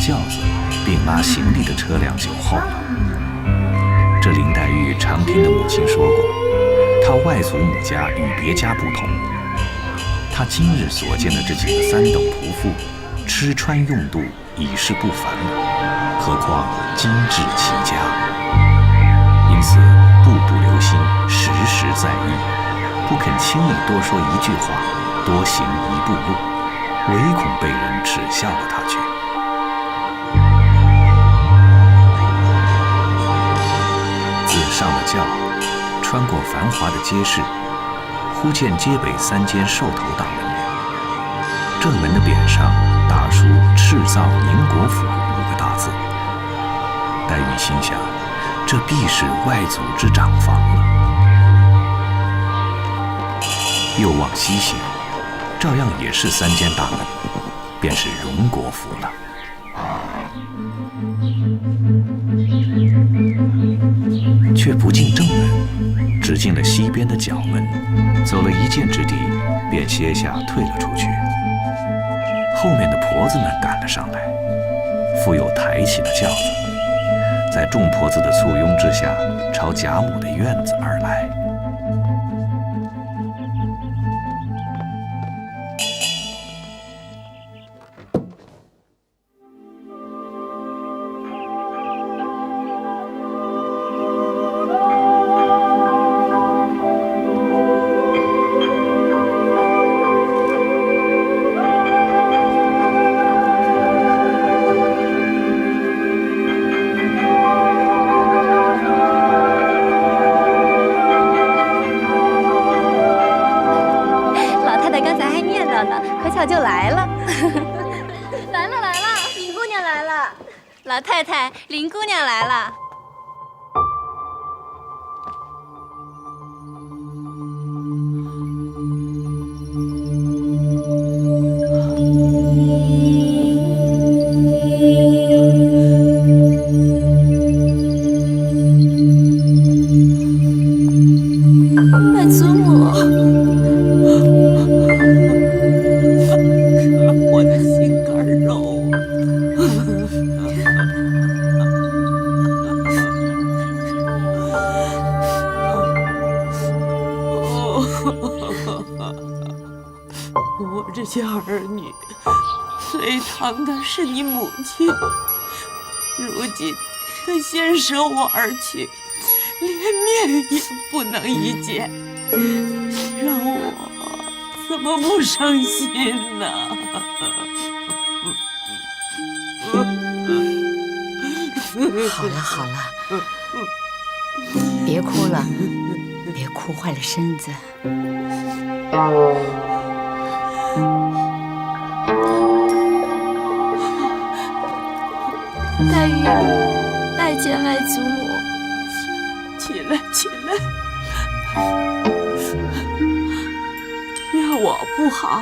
轿子，并拉行李的车辆就后了。这林黛玉常听的母亲说过，她外祖母家与别家不同，她今日所见的这几个三等仆妇，吃穿用度已是不凡了，何况精致齐家。因此步步留心，时时在意，不肯轻易多说一句话，多行一步路，唯恐被人耻笑了他去。自上了轿，穿过繁华的街市，忽见街北3间兽头大门，正门的匾上打出“赤造宁国府”5个大字。黛玉心想，这必是外祖之长房了。又往西行，照样也是3间大门，便是荣国府了。却不进正门，只进了西边的角门，走了1箭之地，便歇下退了出去。后面的婆子们赶了上来，复又抬起了轿子，在众婆子的簇拥之下，朝贾母的院子而来。就来了，来了，林姑娘来了，老太太，林姑娘来了。外祖母。我这些儿女最疼的是你母亲，如今她先舍我而去，连面也不能一见，让我怎么不伤心呢？好了，别哭了，别哭坏了身子。黛玉拜见外祖母。起来，怨我不好，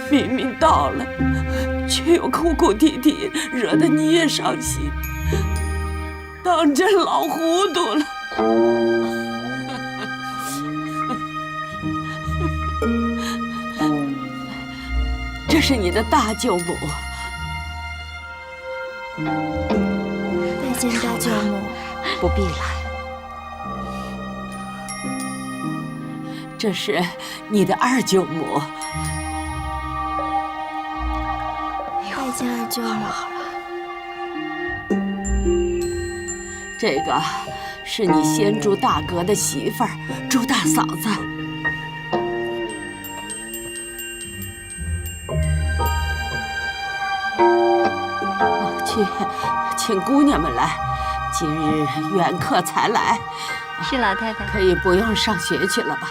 明明到了，却又哭哭啼啼，惹得你也伤心，当真老糊涂了。这是你的大舅母。拜见大舅母。不必了。这是你的二舅母。拜见二舅母。好了。这个是你先朱大哥的媳妇儿朱大嫂子。去，请姑娘们来，今日远客才来。是老太太。可以不用上学去了吧？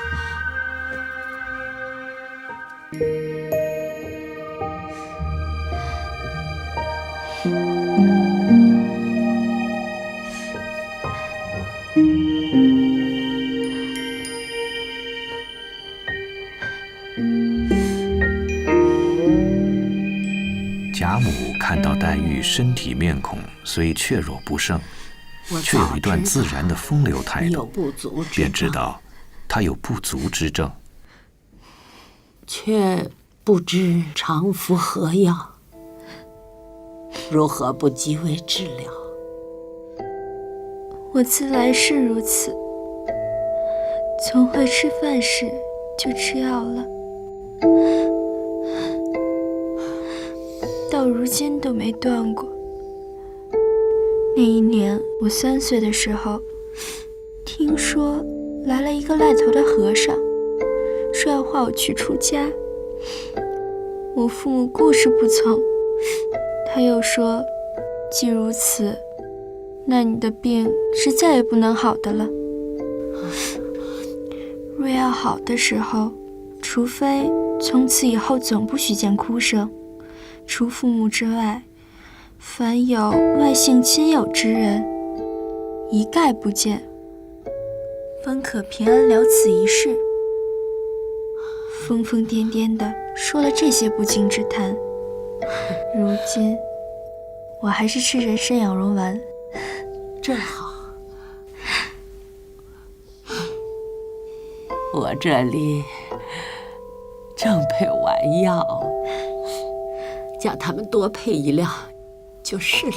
贾母看到黛玉身体面孔虽确弱不胜，却有一段自然的风流态度，便知道她有不足之症，却不知常服何药。如何不急为治疗？我自来是如此，从会吃饭时就吃药了，到如今都没断过。那一年我3岁的时候，听说来了一个赖头的和尚，说要化我去出家。我父母顾是不从，他又说，既如此，那你的病是再也不能好的了。若要好的时候，除非从此以后总不许见哭声，除父母之外，凡有外姓亲友之人，一概不见，方可平安了此一世。疯疯癫癫的说了这些不敬之谈，如今我还是吃人参养荣丸。真好。我这里正配丸药，叫他们多配一料就是了。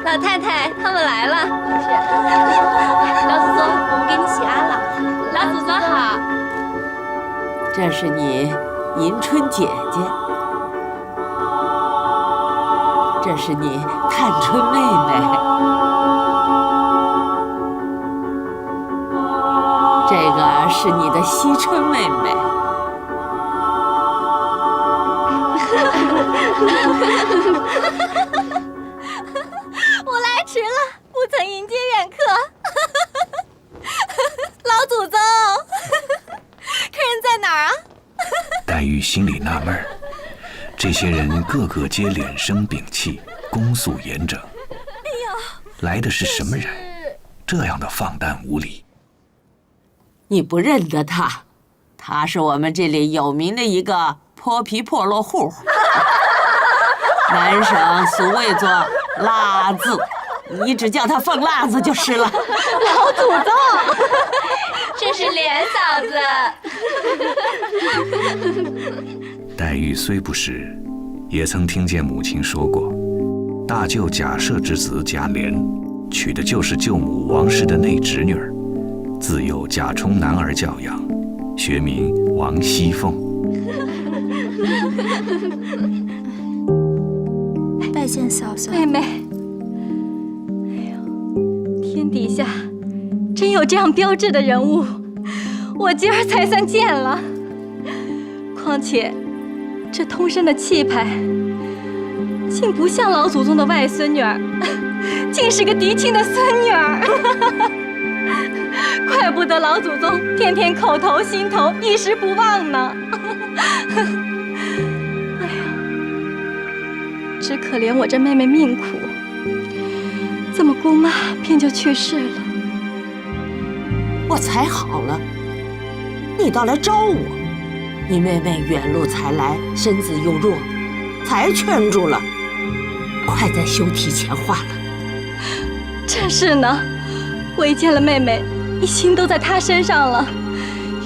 老太太他们来了。老祖宗，我们给你请安了。老祖宗好。这是你迎春姐姐，这是你探春妹妹，这个是你的惜春妹妹。我来迟了，不曾迎接远客。老祖宗，客人在哪儿啊？黛玉心里纳闷儿，这些人个个皆脸生屏气，恭肃严整。来的是什么人？这样的放荡无礼。你不认得他，他是我们这里有名的一个泼皮破落户，南省俗谓作辣子，你只叫他凤辣子就是了。老祖宗，这是莲嫂子。黛玉虽不识，也曾听见母亲说过，大舅贾赦之子贾琏，娶的就是舅母王氏的内侄女儿，自幼贾充男儿教养，学名王熙凤。拜见嫂嫂。妹妹，哎呦，天底下真有这样标致的人物，我今儿才算见了。况且这通身的气派，竟不像老祖宗的外孙女儿，竟是个嫡亲的孙女儿。怪不得老祖宗天天口头心头一时不忘呢。哎呀，只可怜我这妹妹命苦，这么姑妈便就去世了。我才好了，你倒来招我。你妹妹远路才来，身子又弱，才劝住了，快在休提前话了。正是呢，我一见了妹妹，一心都在她身上了，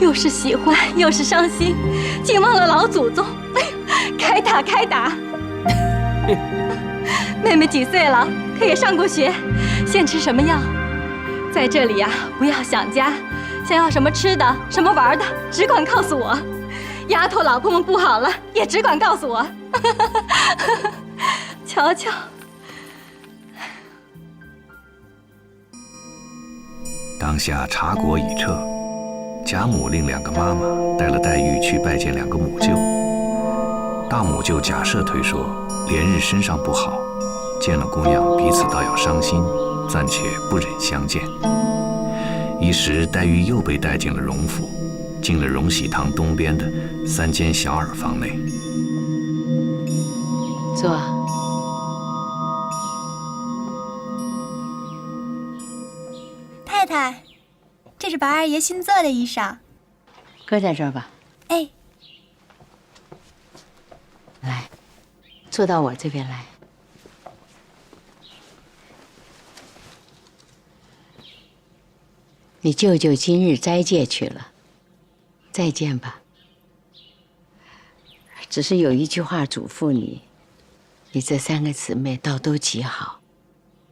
又是喜欢又是伤心，竟忘了老祖宗。哎呦，开打开打！妹妹几岁了？可也上过学？现吃什么药？在这里呀，不要想家，想要什么吃的、什么玩的，只管告诉我。丫头老婆们不好了，也只管告诉我。瞧瞧。当下茶果已撤，贾母令2个妈妈带了黛玉去拜见2个母舅。大母舅贾赦推说，连日身上不好，见了姑娘彼此倒要伤心，暂且不忍相见。一时黛玉又被带进了荣府，进了荣禧堂东边的3间小耳房内。坐。太太，这是白二爷新做的衣裳。搁在这儿吧。哎，来，坐到我这边来。你舅舅今日斋戒去了，再见吧。只是有一句话嘱咐你，你这3个姊妹倒都极好，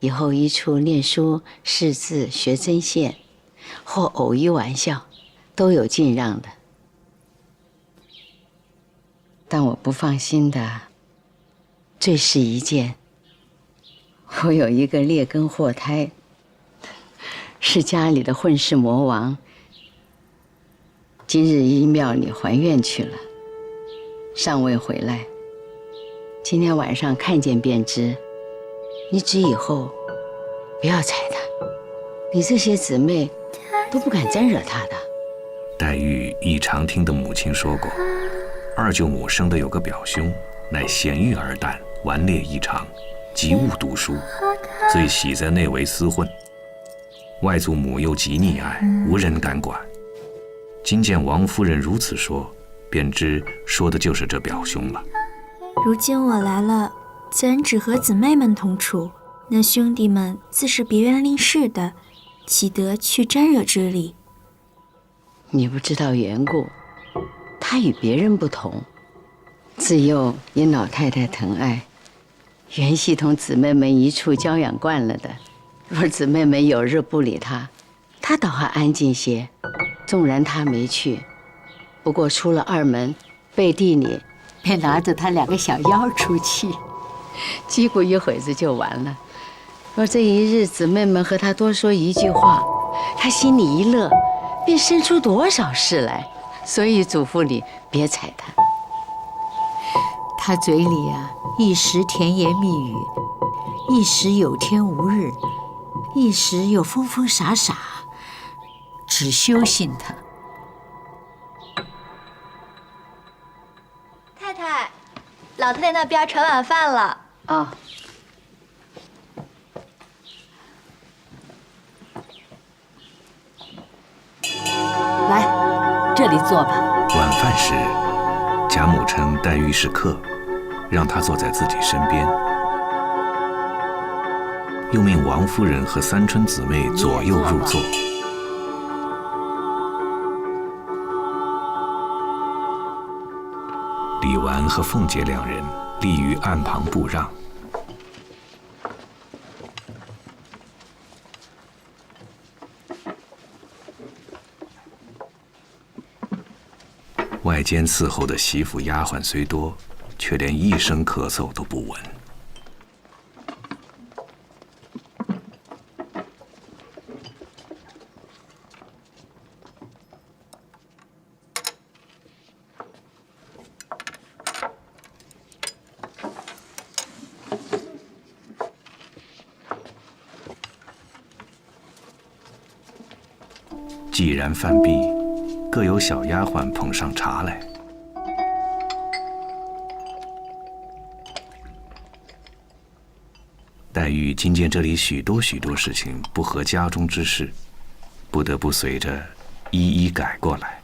以后一处念书、识字、学针线，或偶一玩笑，都有尽让的。但我不放心的，最是一件，我有一个劣根祸胎，是家里的混世魔王，今日依庙里还愿去了，尚未回来。今天晚上看见便知，你只以后不要睬他，你这些姊妹都不敢沾惹他的。黛玉亦常听的母亲说过，二舅母生的有个表兄，乃贤育二诞，顽劣异常，极恶读书，最喜在内围厮混。外祖母又极溺爱，无人敢管。今见王夫人如此说，便知说的就是这表兄了。如今我来了，自然只和姊妹们同处，那兄弟们自是别院令事的，岂得去沾惹之理？你不知道缘故，他与别人不同，自幼因老太太疼爱，原系同姊妹们一处娇养惯了的。若姊妹们有日不理他，他倒还安静些。纵然他没去，不过出了二门，背地里便拿着他2个小妖出气，叽咕一会子就完了。若这一日姊妹们和他多说一句话，他心里一乐，便生出多少事来。所以嘱咐你别睬他。他嘴里一时甜言蜜语，一时有天无日，一时又疯疯傻傻，只休信他。太太，老太太那边盛晚饭了。哦，来，这里坐吧。晚饭时，贾母称黛玉是客，让她坐在自己身边，又命王夫人和三春姊妹左右入座。李纨和凤姐2人立于岸旁不让。外间伺候的媳妇丫鬟虽多，却连一声咳嗽都不闻。既然饭毕，各有小丫鬟捧上茶来。黛玉今见这里许多事情不合家中之事，不得不随着一一改过来。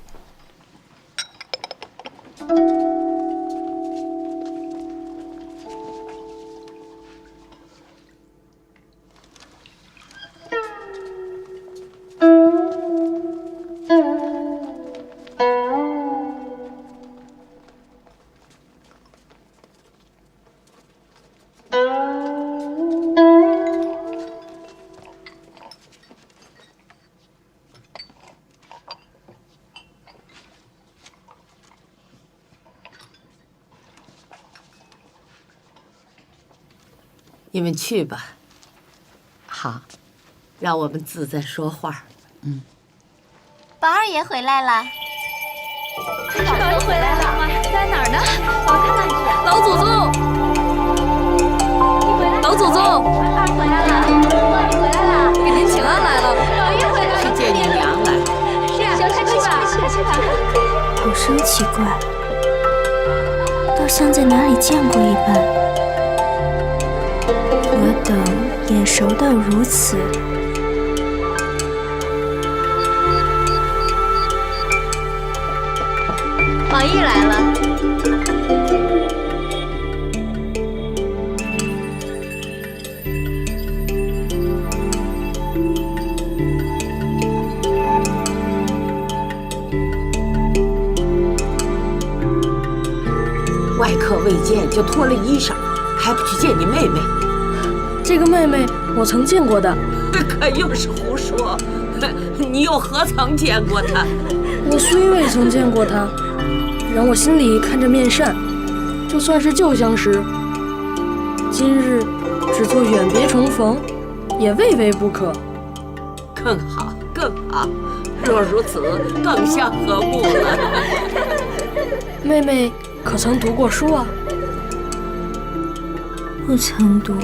你们去吧，好，让我们自在说话。宝二爷回来了。宝二爷回来了吗？在哪儿呢？我看看去。老祖宗，你回来了。老祖宗，二回来了。你回来了。给您请安来了。宝玉回来了。去见你娘来。是啊，快去吧，去吧。好生奇怪，倒像在哪里见过一般。何等眼熟到如此！王毅来了。外客未见就脱了衣裳，还不去见你妹妹？这个妹妹我曾见过的。可又是胡说！你又何曾见过她？我虽未曾见过她，然我心里看着面善，就算是旧相识。今日只做远别重逢，也未为不可。更好，更好。若如此，更相和睦了。妹妹可曾读过书啊？不曾读，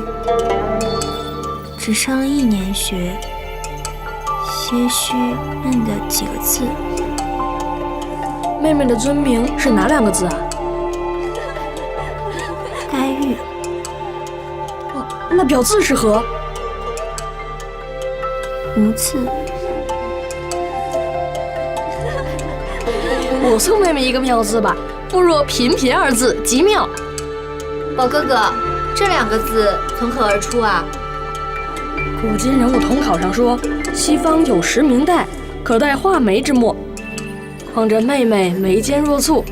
只上了1年学，些许认得几个字。妹妹的尊名是哪2个字啊？黛玉。那表字是何？无字。我送妹妹一个妙字吧，不若频频2字，极妙。宝哥哥，这2个字从何而出啊？古今人物统考上说，西方有时明代，可代画眉之墨。况这妹妹眉间若蹙，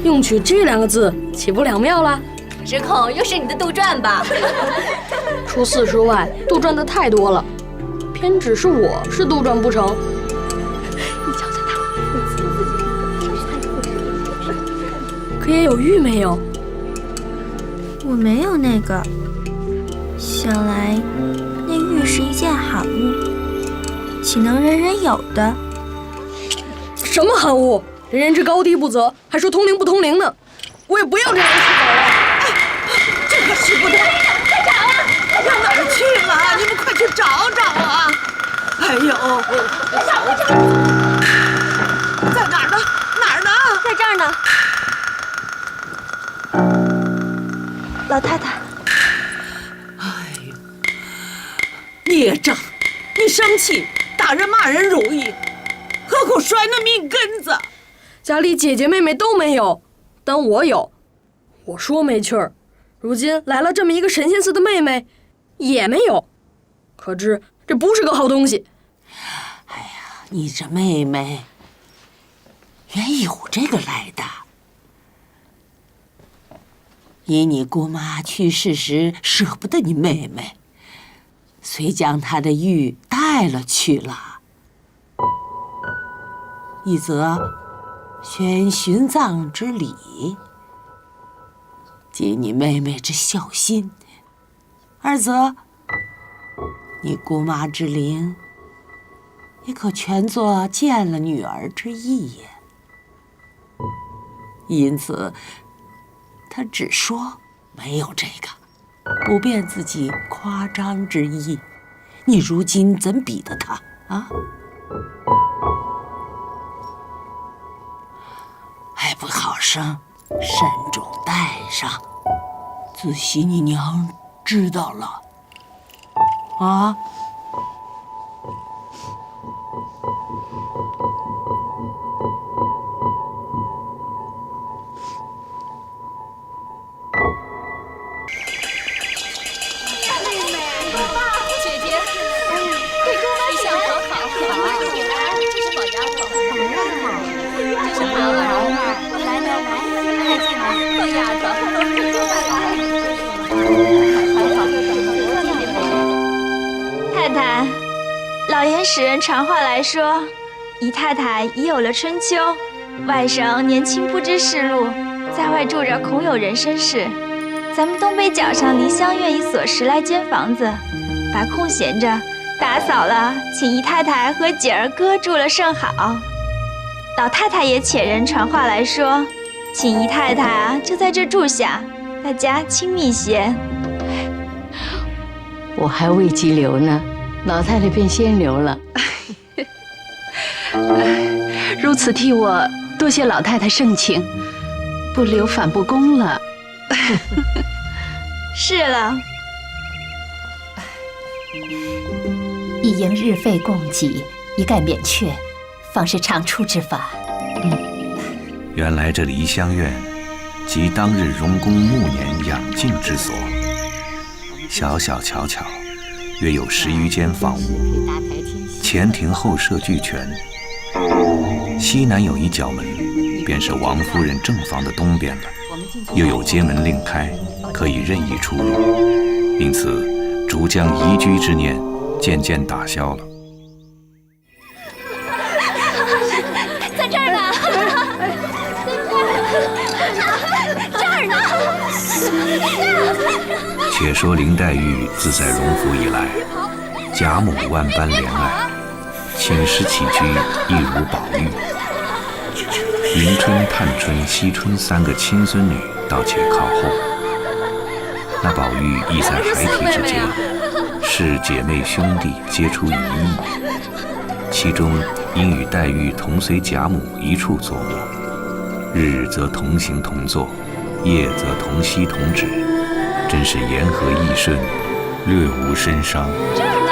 用取这2个字，岂不两妙了？只恐又是你的杜撰吧？除4之外，杜撰的太多了，偏只是我是杜撰不成。你瞧瞧他，我自己可也有玉没有？我没有那个。想来那玉是一件罕物，岂能人人有的？什么罕物？人人之高低不择，还说通灵不通灵呢？我也不要这样吃走了。这可使不得！快找啊！往哪儿去了？你们快去找找啊！哎呦，找！在哪儿呢？哪儿呢？在这儿呢。老太太。哎呦，孽障！你生气打人骂人容易，何苦摔那命根子？家里姐姐妹妹都没有，但我有。我说没趣儿，如今来了这么一个神仙似的妹妹，也没有。可知这不是个好东西。哎呀，你这妹妹原有这个来的。因你姑妈去世时舍不得你妹妹，遂将她的玉带了去了。一则宣殉葬之礼，尽你妹妹之孝心；二则你姑妈之灵，也可全作见了女儿之意也。因此他只说没有这个，不便自己夸张之意。你如今怎比得他啊？还不好生慎重带上，仔细你娘知道了啊。太太，老爷使人传话来说，姨太太已有了春秋，外甥年轻不知世路，在外住着恐有人身事。咱们东北角上梨香院一所10来间房子，把空闲着打扫了，请姨太太和姐儿哥住了甚好。老太太也遣人传话来说，请姨太太就在这住下，大家亲密些。我还未及留呢，老太太便先留了。如此替我多谢老太太盛情，不留反不公了。是了，一应日费供给，一概免却，方是长处之法。原来这梨香院，即当日荣公暮年养静之所。小小巧巧，约有10余间房屋，前庭后舍俱全。西南有一角门，便是王夫人正房的东边了，又有街门另开，可以任意出入，因此竹江移居之念渐渐打消了。在这儿呢，这儿呢。且说林黛玉自在荣府以来，贾母万般怜爱，寝食起居亦如宝玉。迎春、探春、惜春三个亲孙女倒且靠后，那宝玉亦在孩提之间，视姐妹兄弟皆出一意，其中因与黛玉同随贾母一处作卧，日则同行同坐，夜则同息同止，真是言和意顺，略无身伤。这儿呢。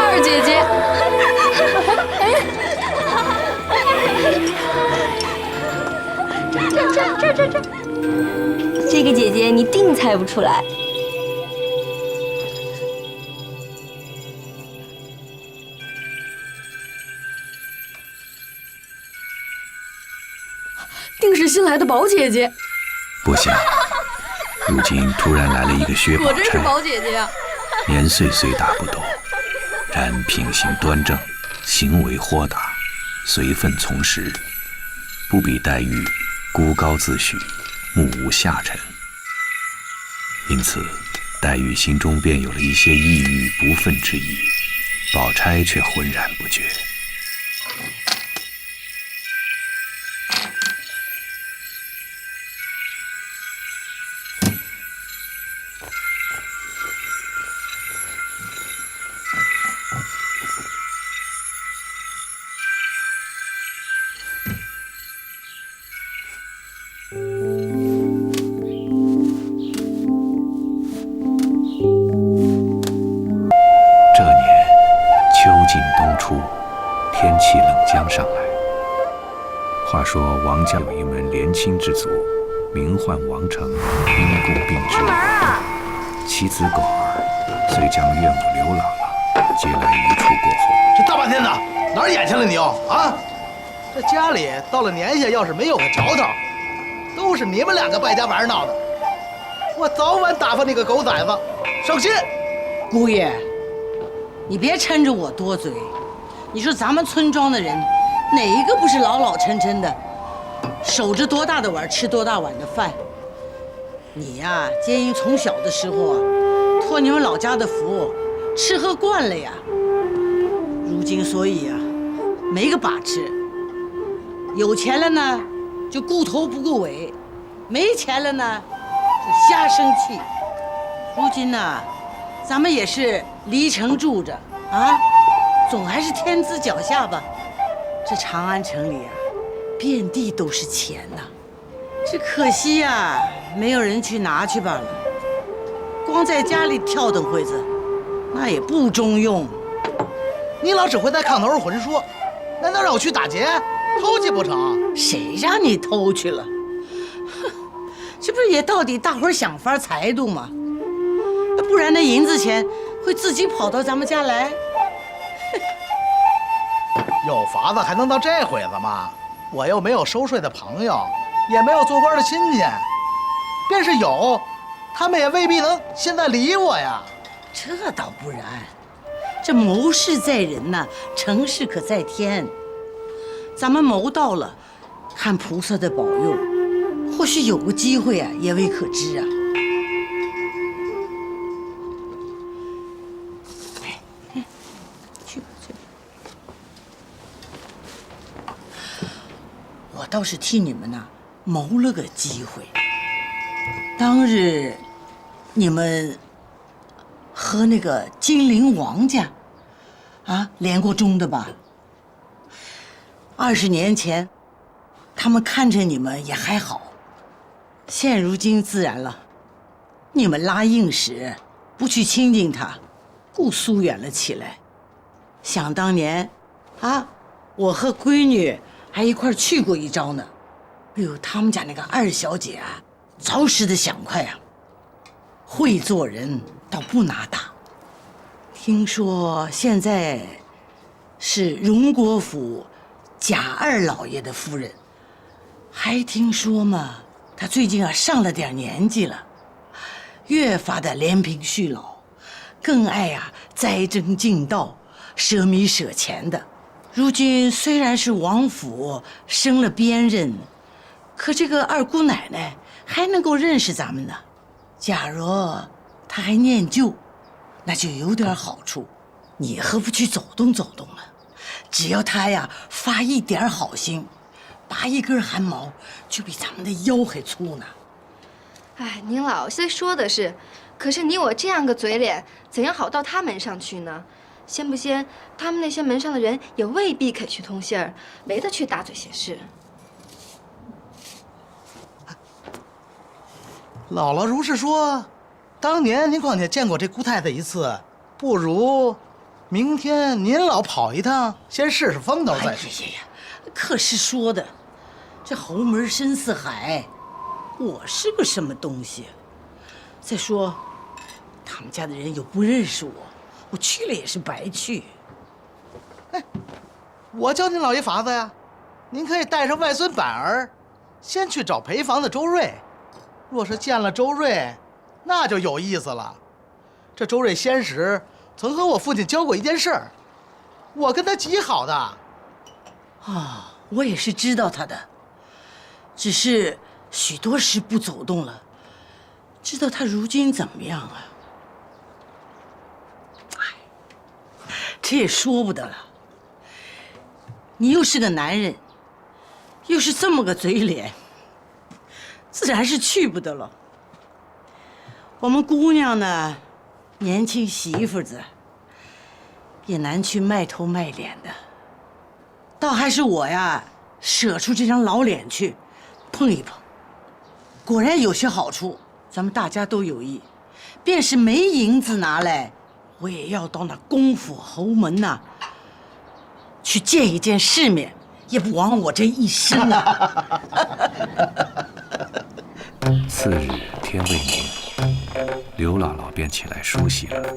二姐姐，这，这个姐姐你定猜不出来。定是新来的宝姐姐。不想，如今突然来了一个薛宝钗，果真是宝姐姐呀！年岁虽大不多，然品行端正，行为豁达，随分从时，不比黛玉孤高自许，目无下尘。因此，黛玉心中便有了一些抑郁不忿之意，宝钗却浑然不觉。天气冷将上来。话说王家有一门连亲之族，名唤王成，因故病之。其子狗儿虽将岳母刘姥姥接来一处过后，这大半天的哪儿眼去了你又啊？这家里到了年下，要是没有个着头，都是你们两个败家玩闹的。我早晚打发那个狗崽子，省心。姑爷，你别抻着我多嘴。你说咱们村庄的人，哪一个不是老老实实的，守着多大的碗吃多大碗的饭？你呀，皆因从小的时候啊，托你们老家的福，吃喝惯了呀。如今所以啊，没个把持。有钱了呢，就顾头不顾尾；没钱了呢，就瞎生气。如今呢，咱们也是离城住着啊。总还是天子脚下吧。这长安城里啊，遍地都是钱呐，只可惜呀，没有人去拿去罢了。光在家里跳腾会子，那也不中用。你老只会在炕头上混说，难道让我去打劫偷去不成？谁让你偷去了？哼，这不是也到底大伙儿想法裁度吗？不然那银子钱会自己跑到咱们家来？有法子还能到这会子吗？我又没有收税的朋友，也没有做官的亲戚，便是有，他们也未必能现在理我呀。这倒不然，这谋事在人呐，成事可在天。咱们谋到了，看菩萨的保佑，或许有个机会啊，也未可知啊。我倒是替你们呐谋了个机会。当日你们和那个金陵王家啊连过钟的吧？20年前，他们看着你们也还好，现如今自然了，你们拉硬时不去亲近他，故疏远了起来。想当年啊，我和闺女还一块去过一招呢。哎呦，他们家那个二小姐啊，着实的爽快啊，会做人倒不拿打，听说现在是荣国府贾二老爷的夫人，还听说嘛，她最近上了点年纪了，越发的怜贫恤老，更爱栽针尽道，舍米舍钱的。如今虽然是王府升了边任，可这个二姑奶奶还能够认识咱们呢。假如她还念旧，那就有点好处。你何不去走动走动呢？只要她发一点好心，拔一根汗毛，就比咱们的腰还粗呢。哎，您老虽说的是，可是你我这样个嘴脸，怎样好到他门上去呢？先不先，他们那些门上的人也未必肯去通信儿，没得去打嘴些事。姥姥如是说，当年您况且见过这姑太太一次，不如明天您老跑一趟，先试试风头再说。可是说的，这侯门深似海，我是个什么东西？再说，他们家的人又不认识我，我去了也是白去。哎，我教您老爷法子呀，您可以带上外孙板儿，先去找陪房的周瑞。若是见了周瑞，那就有意思了。这周瑞先时曾和我父亲交过一件事儿，我跟他极好的。我也是知道他的，只是许多时不走动了。知道他如今怎么样啊？这也说不得了。你又是个男人，又是这么个嘴脸，自然是去不得了。我们姑娘呢，年轻媳妇子，也难去卖头卖脸的。倒还是我舍出这张老脸去碰一碰，果然有些好处，咱们大家都有益。便是没银子拿来，我也要到那公府侯门去见一见世面，也不枉我这一生啊。次日天未明，刘姥姥便起来梳洗了，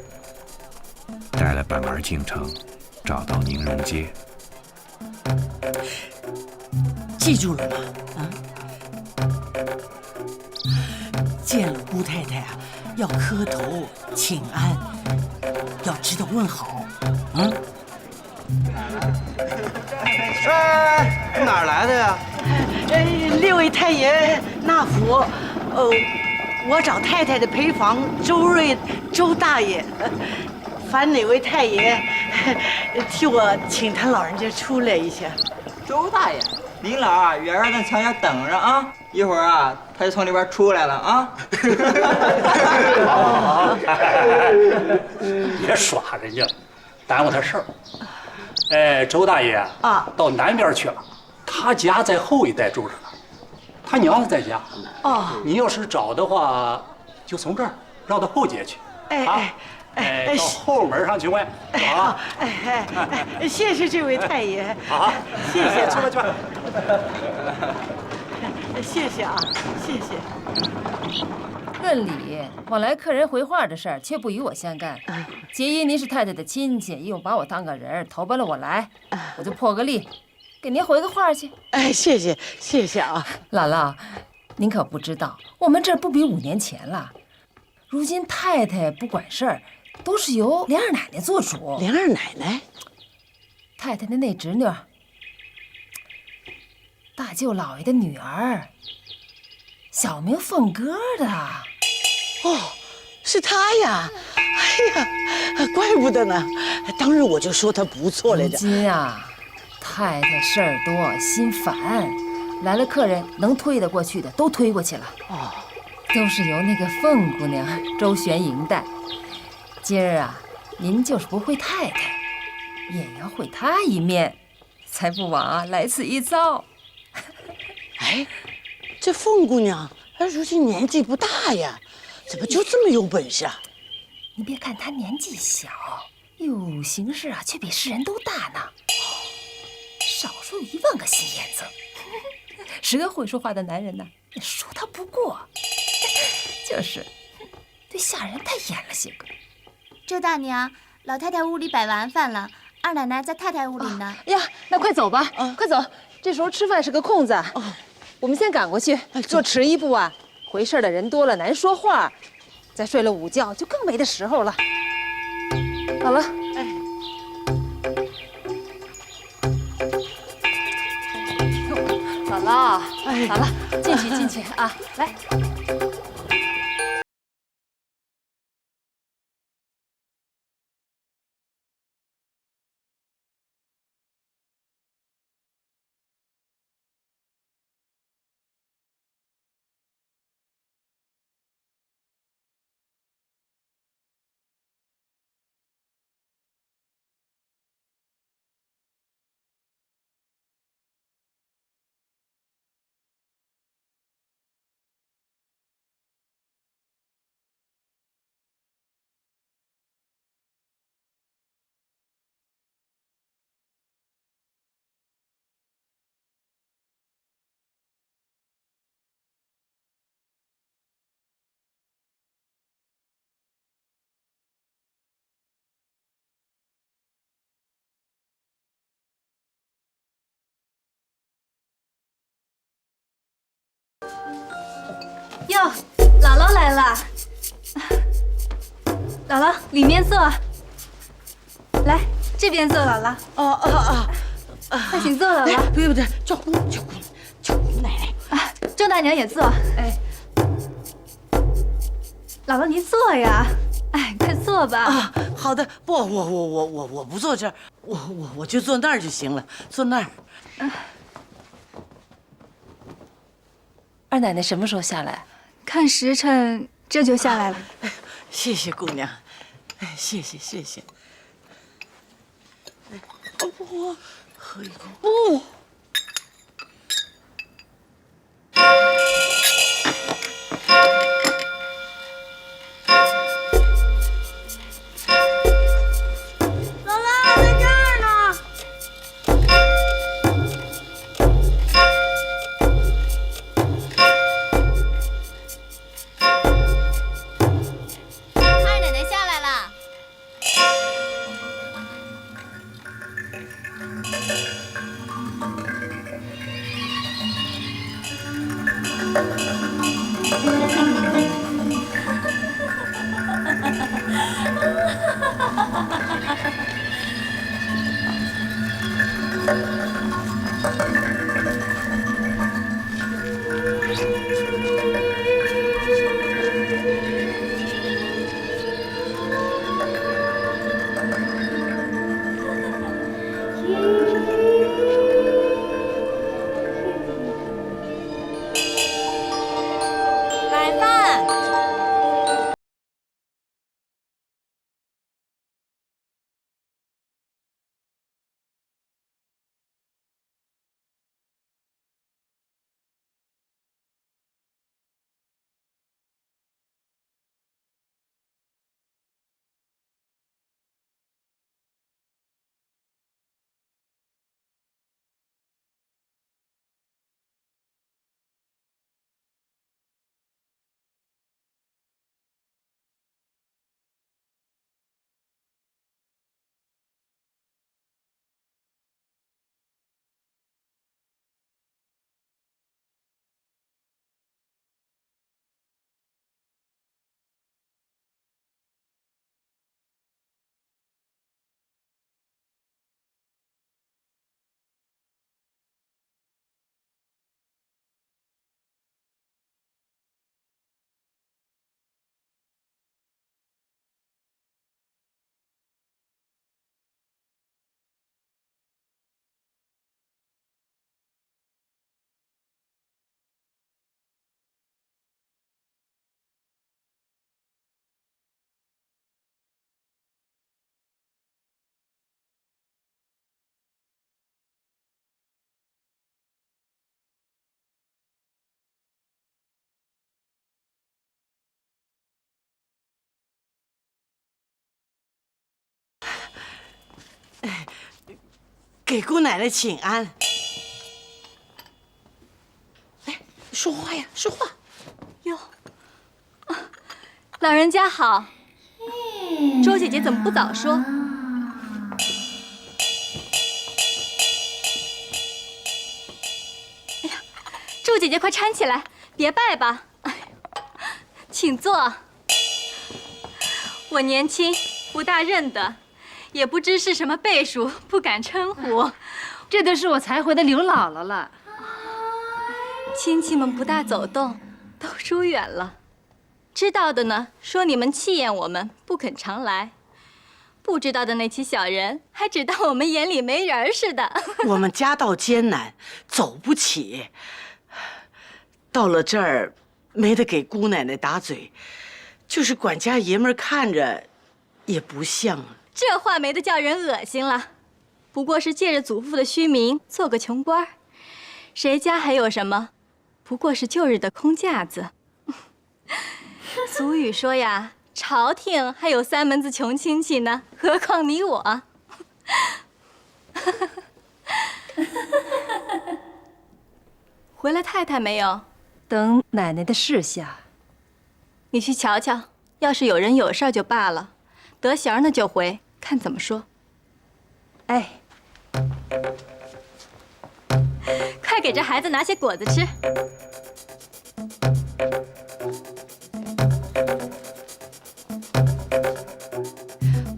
带了本儿进城，找到宁荣街。记住了吗？见了姑太太要磕头请安，要知道问好。哪儿来的呀？列位太爷纳福。我找太太的陪房周瑞周大爷，烦哪位太爷替我请他老人家出来一下。周大爷，您老远远在墙下等着啊，一会儿他就从里边出来了啊。别耍人家，耽误他事儿。周大爷到南边去了，他家在后一带住着呢，他娘子在家。你要是找的话，就从这儿绕到后街去。到后门上去问。好。谢谢这位太爷。好，谢谢。去吧去吧。谢谢谢谢。论理，往来客人回话的事儿却不与我相干。皆因您是太太的亲戚，又把我当个人投奔了我来，我就破个例，给您回个话去。谢谢谢谢啊，姥姥，您可不知道，我们这儿不比5年前了。如今太太不管事儿，都是由莲二奶奶做主。莲二奶奶，太太的那侄女，大舅老爷的女儿，小名凤歌的。是她呀！哎呀，怪不得呢，当日我就说她不错来着。如今太太事儿多，心烦，来了客人能推得过去的都推过去了。都是由那个凤姑娘周旋迎待。今儿您就是不会太太，也要会她一面，才不枉来此一遭。这凤姑娘如今年纪不大呀，怎么就这么有本事啊？你别看她年纪小，哟，行事却比世人都大呢。少说有1万个心眼子，10个会说话的男人呢，也说他不过。就是对下人太严了些个。周大娘，老太太屋里摆完饭了，二奶奶在太太屋里呢。呀，那快走吧，快走！这时候吃饭是个空子，我们先赶过去。若迟一步啊，回事的人多了难说话，再睡了午觉就更没的时候了。好了，姥姥，好了，进去啊，来。哟，姥姥来了。姥姥，里面坐。来，这边坐，姥姥。快请坐，姥姥。不用，舅姑奶奶。周大娘也坐。哎，姥姥您坐呀。哎，快坐吧。好的，不，我不坐这儿，我就坐那儿就行了，坐那儿。二奶奶什么时候下来？看时辰，这就下来了。谢谢姑娘，谢谢。我喝一口。不。给姑奶奶请安。哎，说话呀，说话。哟，老人家好。周姐姐怎么不早说？姐姐快搀起来，别拜吧。哎，请坐。我年轻，不大认得，也不知是什么辈数，不敢称呼。这都是我才回的刘姥姥了。亲戚们不大走动，都疏远了。知道的呢，说你们气厌我们，不肯常来；不知道的那群小人，还只当我们眼里没人似的。我们家道艰难，走不起。到了这儿，没得给姑奶奶打嘴，就是管家爷们看着，也不像。这话没得叫人恶心了。不过是借着祖父的虚名做个穷官，谁家还有什么？不过是旧日的空架子。俗语说呀，朝廷还有3门子穷亲戚呢，何况你我。回来太太没有？等奶奶的示下。你去瞧瞧，要是有人有事儿就罢了，得闲呢就回，看怎么说。哎，快给这孩子拿些果子吃。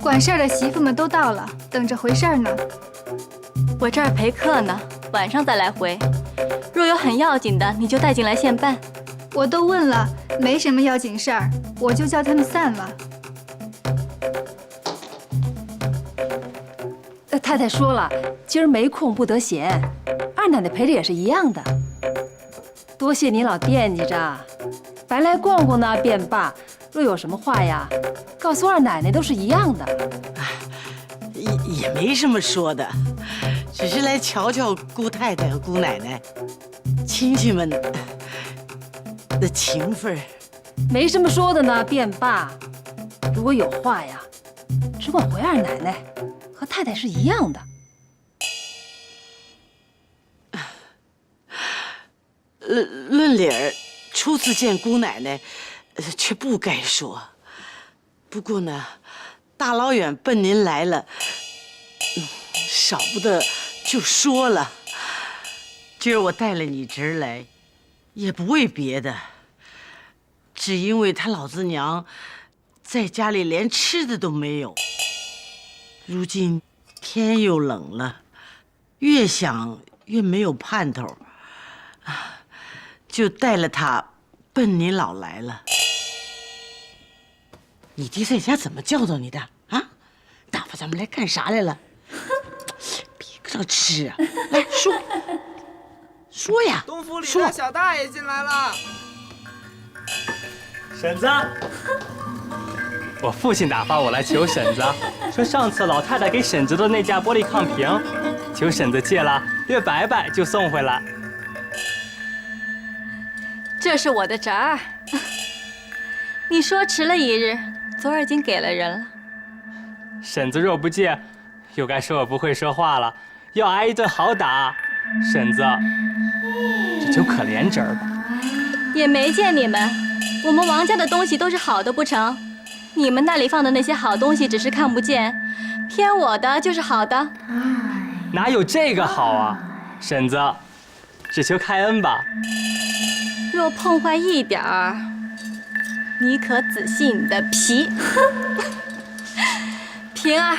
管事儿的媳妇们都到了，等着回事儿呢。我这儿陪客呢，晚上再来回。若有很要紧的，你就带进来现办。我都问了，没什么要紧事儿，我就叫他们散了。太太说了，今儿没空不得闲，二奶奶陪着也是一样的。多谢你老惦记着，白来逛逛呢便罢。若有什么话呀，告诉二奶奶都是一样的。也没什么说的，只是来瞧瞧姑太太和姑奶奶，亲戚们的情分。没什么说的呢便罢。如果有话呀，只管回二奶奶，和太太是一样的。论理儿，初次见姑奶奶，却不该说。不过呢，大老远奔您来了，少不得就说了。今儿我带了你侄儿来，也不为别的，只因为他老子娘在家里连吃的都没有。如今天又冷了，越想越没有盼头，就带了他奔您老来了。你爹在家怎么教导你的啊？打发咱们来干啥来了？别搁这吃啊！来说呀！东府里的小大爷进来了。婶子，我父亲打发我来求婶子，说上次老太太给婶子的那架玻璃炕瓶，求婶子借了，略摆摆就送回来。这是我的侄儿。你说迟了一日，昨儿已经给了人了。婶子若不借，又该说我不会说话了，要挨一顿好打。婶子，这就可怜侄儿吧。也没见你们，我们王家的东西都是好的不成？你们那里放的那些好东西只是看不见，偏我的就是好的。哪有这个好啊？婶子，只求开恩吧。若碰坏一点儿，你可仔细你的皮。平儿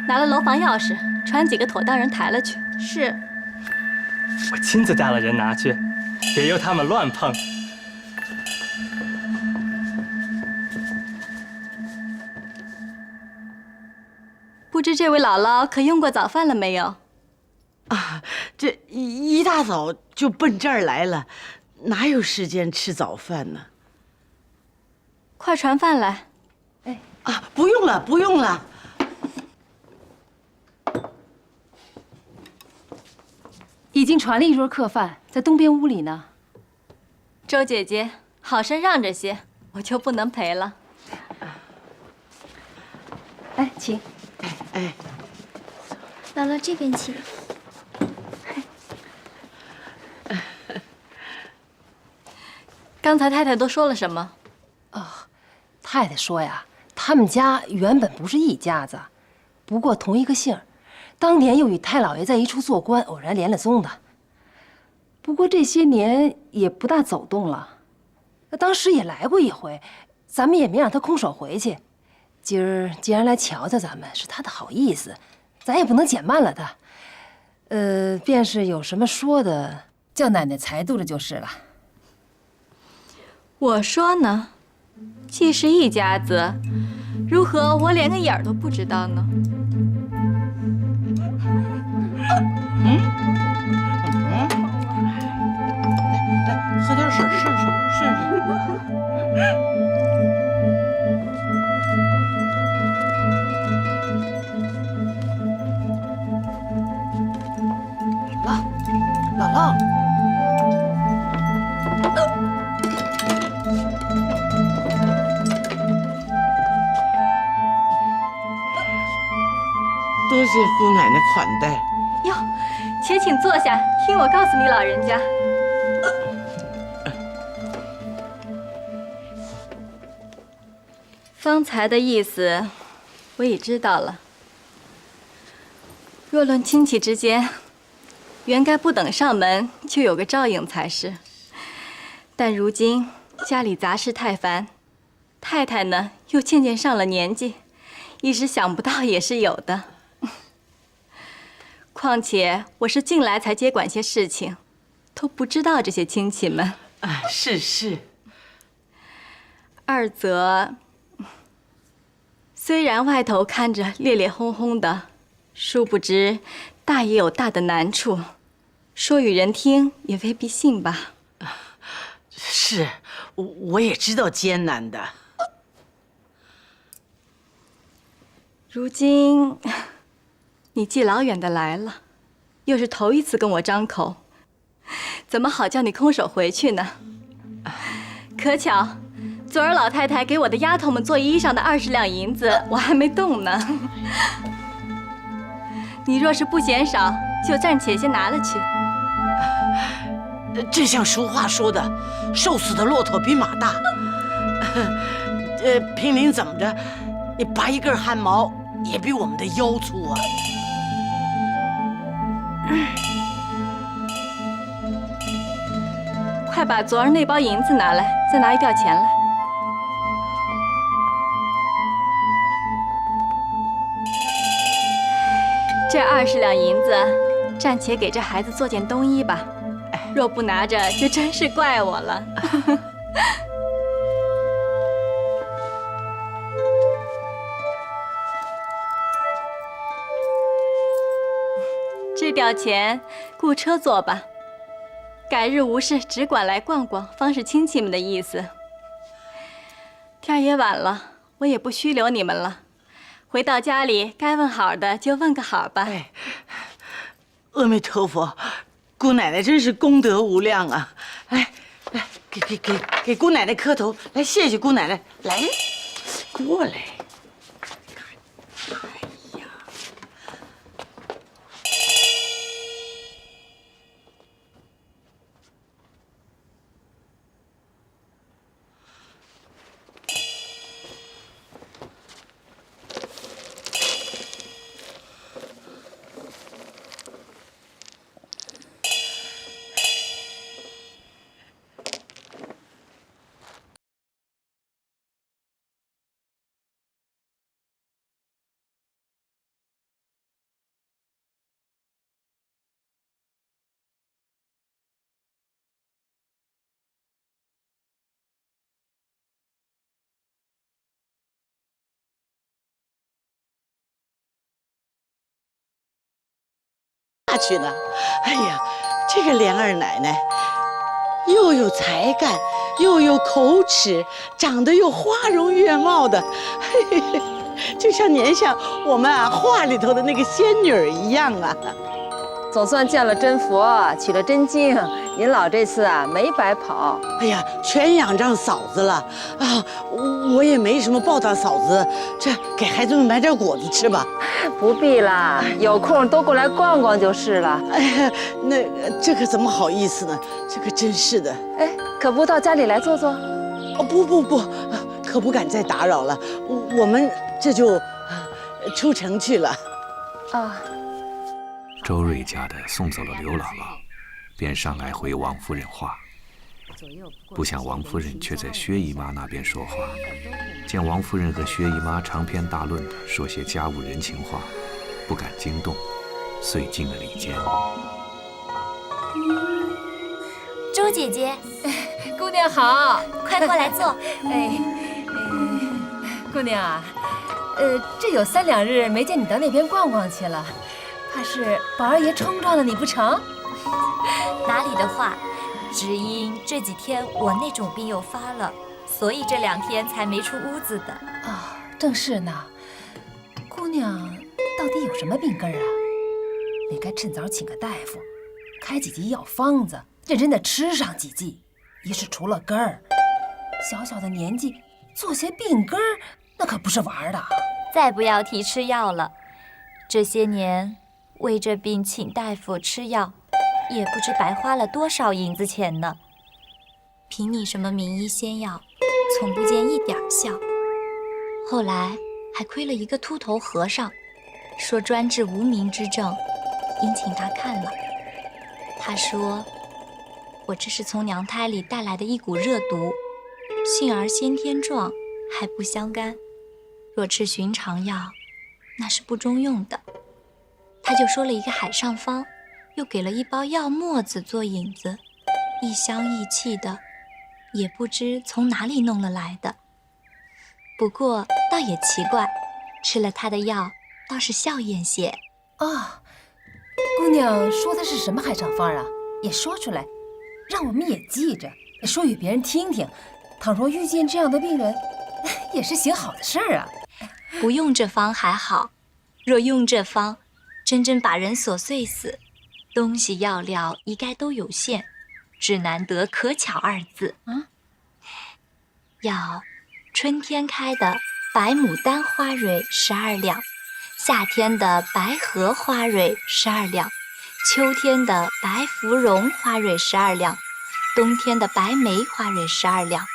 拿了楼房钥匙，传几个妥当人抬了去。是。我亲自带了人拿去，别由他们乱碰。不知这位姥姥可用过早饭了没有？啊，这一大早就奔这儿来了，哪有时间吃早饭呢？快传饭来。哎啊，不用了，不用了。已经传了一桌客饭，在东边屋里呢。周姐姐，好生让着些，我就不能陪了。哎，请。哎，姥姥这边请。刚才太太都说了什么？太太说呀，他们家原本不是一家子，不过同一个姓，当年又与太老爷在一处做官，偶然连了宗的。不过这些年也不大走动了。当时也来过一回，咱们也没让他空手回去。今儿既然来瞧瞧咱们，是他的好意思，咱也不能减慢了他。便是有什么说的，叫奶奶裁度了就是了。我说呢，既是一家子，如何我连个影儿都不知道呢？喝点水顺顺顺顺。姥姥，多谢姑奶奶款待。哟，且请坐下，听我告诉你老人家。方才的意思，我已知道了。若论亲戚之间，原该不等上门就有个照应才是。但如今家里杂事太繁，太太呢又渐渐上了年纪，一时想不到也是有的。况且我是近来才接管些事情，都不知道这些亲戚们。是。二则，虽然外头看着烈烈轰轰的，殊不知大也有大的难处，说与人听也未必信吧。是，我也知道艰难的。如今你既老远的来了，又是头一次跟我张口，怎么好叫你空手回去呢？可巧，昨儿老太太给我的丫头们做衣裳的20两银子，我还没动呢。你若是不嫌少，就暂且先拿了去。这像俗话说的，瘦死的骆驼比马大。平林怎么着，你拔一根汗毛也比我们的腰粗啊。快把昨儿那包银子拿来，再拿一吊钱来。这20两银子，暂且给这孩子做件冬衣吧。若不拿着，就真是怪我了。这吊钱雇车坐吧。改日无事，只管来逛逛，方是亲戚们的意思。天也晚了，我也不虚留你们了。回到家里，该问好的就问个好吧。阿弥陀佛，姑奶奶真是功德无量啊！来，给姑奶奶磕头，来谢谢姑奶奶，来，过来。去了，哎呀，这个莲二奶奶又有才干，又有口齿，长得又花容月貌的，嘿嘿，就像年下我们画里头的那个仙女儿一样啊。总算见了真佛，取了真经，您老这次没白跑。哎呀，全仰仗嫂子了啊！我也没什么报答嫂子，这给孩子们买点果子吃吧。不必啦，有空多过来逛逛就是了。哎呀，那这可怎么好意思呢？这可真是的。哎，可不到家里来坐坐？哦，不，可不敢再打扰了。我们这就出城去了。啊。周瑞家的送走了刘姥姥，便上来回王夫人话。不想王夫人却在薛姨妈那边说话，见王夫人和薛姨妈长篇大论地说些家务人情话，不敢惊动，遂进了里间。周姐姐，姑娘好，快过来坐。姑娘啊，这有3两日没见你到那边逛逛去了，怕是宝二爷冲撞了你不成？哪里的话，只因这几天我那种病又发了，所以这2天才没出屋子的。啊，正是呢。姑娘到底有什么病根啊？你该趁早请个大夫，开几剂药方子，认真的吃上几剂。一是除了根儿，小小的年纪做些病根儿，那可不是玩的。再不要提吃药了，这些年为这病请大夫吃药，也不知白花了多少银子钱呢。凭你什么名医仙药，从不见一点效。后来还亏了一个秃头和尚，说专治无名之症，因请他看了。他说我这是从娘胎里带来的一股热毒，幸而先天壮，还不相干。若吃寻常药，那是不中用的。他就说了一个海上方，又给了一包药沫子做引子，一香一气的，也不知从哪里弄了来的。不过倒也奇怪，吃了他的药倒是笑颜些。啊，姑娘说的是什么海上方啊？也说出来，让我们也记着，说与别人听听。倘若遇见这样的病人，也是行好的事儿啊。不用这方还好，若用这方，真正把人琐碎死。东西药料一概都有限，只难得可巧2字。要春天开的白牡丹花蕊12两，夏天的白荷花蕊12两，秋天的白芙蓉花蕊12两，冬天的白梅花蕊12两。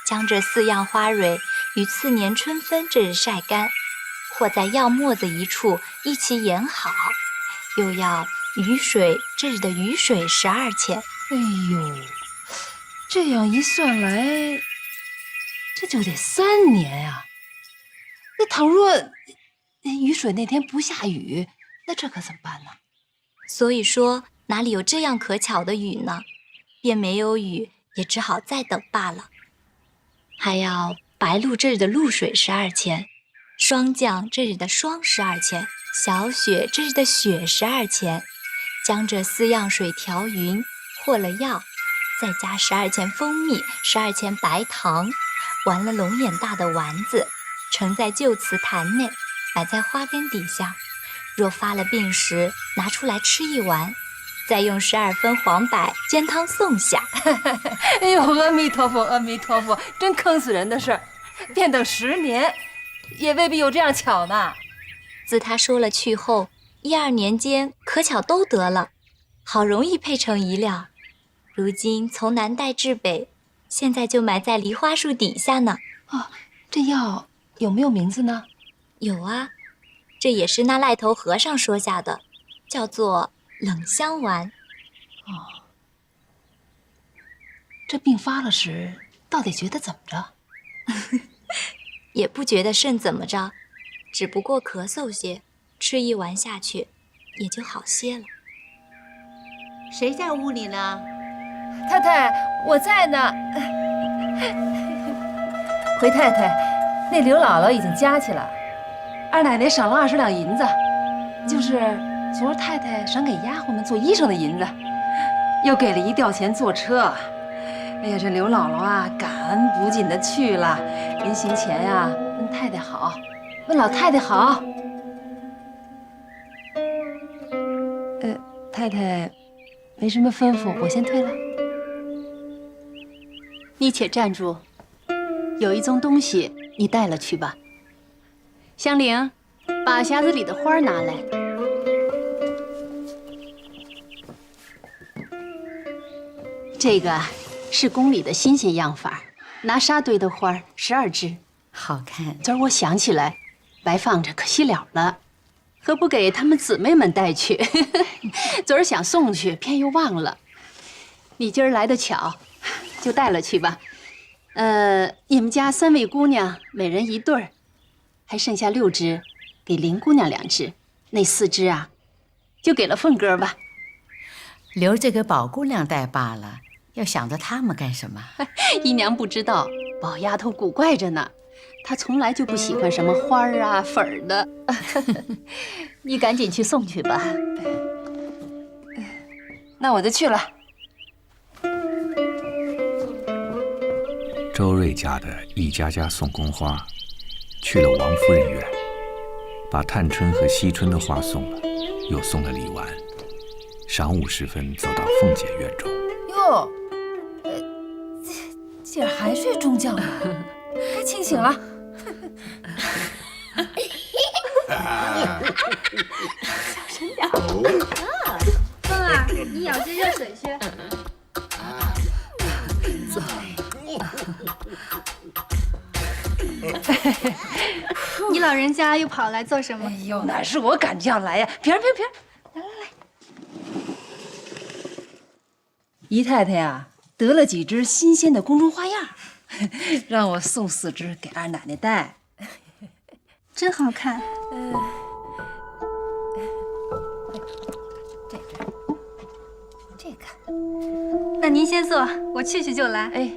将这4样花蕊于次年春分这日晒干，或在药沫子一处一起研好。又要雨水这日的雨水12钱。哎呦，这样一算来，这就得3年啊。那倘若雨水那天不下雨，那这可怎么办呢？所以说哪里有这样可巧的雨呢？便没有雨，也只好再等罢了。还要白露这日的露水12钱，霜降这日的霜12钱，小雪这日的雪12钱。将这4样水调匀，和了药，再加12钱蜂蜜，12钱白糖，玩了龙眼大的丸子，盛在旧瓷坛内，摆在花根底下。若发了病时，拿出来吃1丸，再用12分黄柏煎汤送下。哎呦，阿弥陀佛，阿弥陀佛，真坑死人的事儿！便等10年，也未必有这样巧呢。自他说了去后，1、2年间可巧都得了，好容易配成一料。如今从南带至北，现在就埋在梨花树底下呢。哦，这药有没有名字呢？有啊，这也是那赖头和尚说下的，叫做冷香丸。哦，这病发了时，到底觉得怎么着？也不觉得甚怎么着，只不过咳嗽些，吃1丸下去，也就好些了。谁在屋里呢？太太，我在呢。回太太，那刘姥姥已经加去了，二奶奶赏了20两银子，就是昨儿太太赏给丫鬟们做衣裳的银子，又给了1吊钱坐车。哎呀，这刘姥姥啊，感恩不尽的去了。临行前呀，问太太好，问老太太好。太太没什么吩咐，我先退了。你且站住，有一宗东西你带了去吧。香菱，把匣子里的花拿来。这个是宫里的新鲜样法，拿沙堆的花12枝，好看。昨儿我想起来，白放着可惜了了。何不给他们姊妹们带去？昨儿想送去，偏又忘了。你今儿来的巧，就带了去吧。你们家3位姑娘，每人1对儿，还剩下6只，给林姑娘2只，那4只啊，就给了凤哥吧。留着给宝姑娘带罢了，要想着她们干什么？姨娘不知道，宝丫头古怪着呢。她从来就不喜欢什么花儿啊、粉儿的。你赶紧去送去吧。那我就去了。周瑞家的一家家送宫花，去了王夫人院，把探春和惜春的花送了，又送了李纨。晌午时分，走到凤姐院中。哟，姐儿还睡中觉呢，该清醒了。小声点。凤儿，你舀些热水去。走。你老人家又跑来做什么？哎呦，哪是我赶这样来呀！平儿，来。姨太太呀，得了几只新鲜的宫中花样，让我送4只给二奶奶带。真好看。这个。那您先坐，我去就来。哎。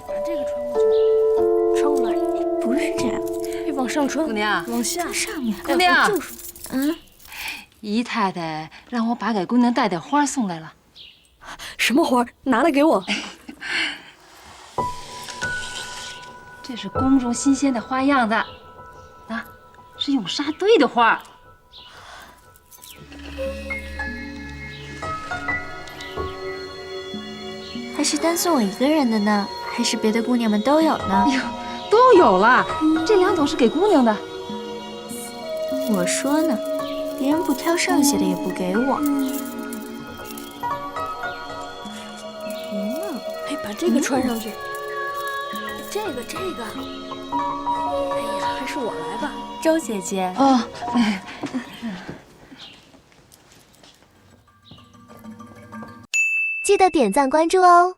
把这个穿过去，穿过来。不是这样，往上穿，姑娘，往下，上面。姑娘，嗯，姨太太让我把给姑娘带点花送来了。什么花？拿来给我。这是宫中新鲜的花样的，啊，是用纱堆的花。还是单送我一个人的呢？还是别的姑娘们都有呢？哎呦，都有了，这2种是给姑娘的。我说呢，别人不挑剩下的也不给我。哎，把这个穿上去。这个。哎呀，还是我来吧。周姐姐。哦。记得点赞关注哦。